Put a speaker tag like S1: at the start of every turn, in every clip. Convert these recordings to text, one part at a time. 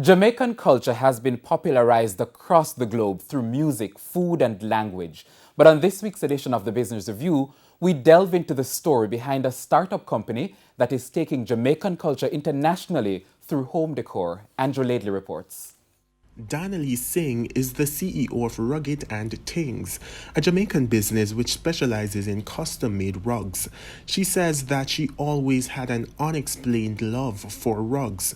S1: Jamaican culture has been popularized across the globe through music, food, and language. But on this week's edition of the Business Review, we delve into the story behind a startup company that is taking Jamaican culture internationally through home decor. Andrew Laidley reports.
S2: Donnelly Singh is the CEO of Rugged and Things, a Jamaican business which specializes in custom-made rugs. She says that she always had an unexplained love for rugs.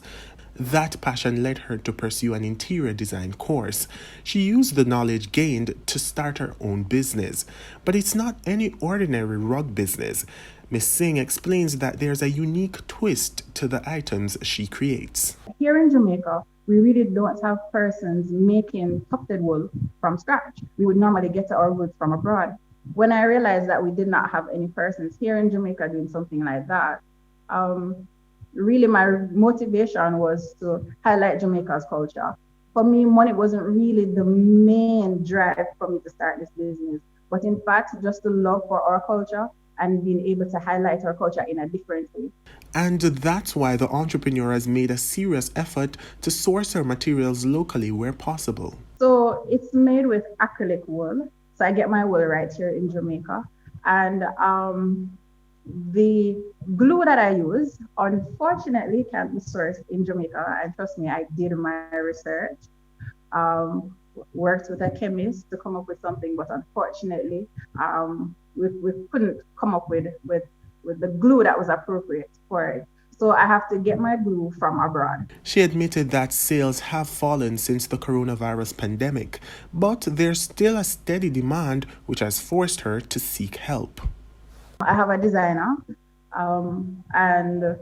S2: That passion led her to pursue an interior design course. She used the knowledge gained to start her own business. But it's not any ordinary rug business. Ms. Singh explains that there's a unique twist to the items she creates.
S3: Here in Jamaica, we really don't have persons making tufted wool from scratch. We would normally get our goods from abroad. When I realized that we did not have any persons here in Jamaica doing something like that, really my motivation was to highlight Jamaica's culture. For me, money wasn't really the main drive for me to start this business, but in fact, just the love for our culture and being able to highlight our culture in a different way.
S2: And that's why the entrepreneur has made a serious effort to source her materials locally where possible.
S3: So it's made with acrylic wool. So I get my wool right here in Jamaica. And the glue that I use, unfortunately, can't be sourced in Jamaica. And trust me, I did my research. Worked with a chemist to come up with something, but unfortunately, we couldn't come up with the glue that was appropriate for it. So I have to get my glue from abroad.
S2: She admitted that sales have fallen since the coronavirus pandemic, but there's still a steady demand, which has forced her to seek help.
S3: I have a designer, and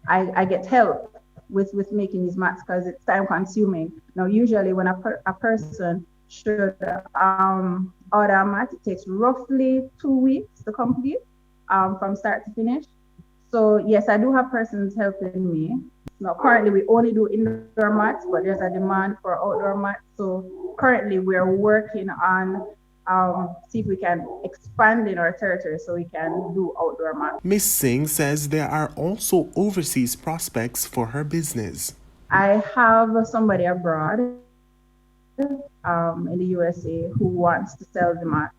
S3: I get help with making these mats because it's time consuming. Now, usually when a person should order a mat, it takes roughly 2 weeks to complete from start to finish. So yes, I do have persons helping me. Now, currently we only do indoor mats, but there's a demand for outdoor mats. So currently we're working on see if we can expand in our territory so we can do outdoor mats.
S2: Ms. Singh says there are also overseas prospects for her business.
S3: I have somebody abroad in the USA who wants to sell the mats.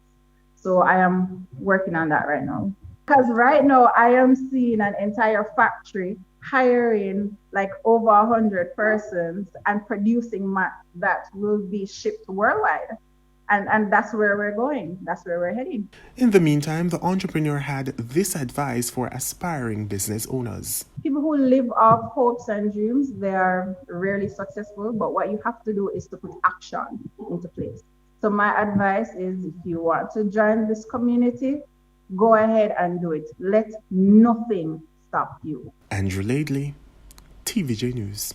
S3: So I am working on that right now. Because right now I am seeing an entire factory hiring like over 100 persons and producing mats that will be shipped worldwide. And that's where we're going. That's where we're heading.
S2: In the meantime, the entrepreneur had this advice for aspiring business owners.
S3: People who live off hopes and dreams, they are rarely successful, but what you have to do is to put action into place. So my advice is if you want to join this community, go ahead and do it. Let nothing stop you.
S2: Andrew Laidley, TVJ News.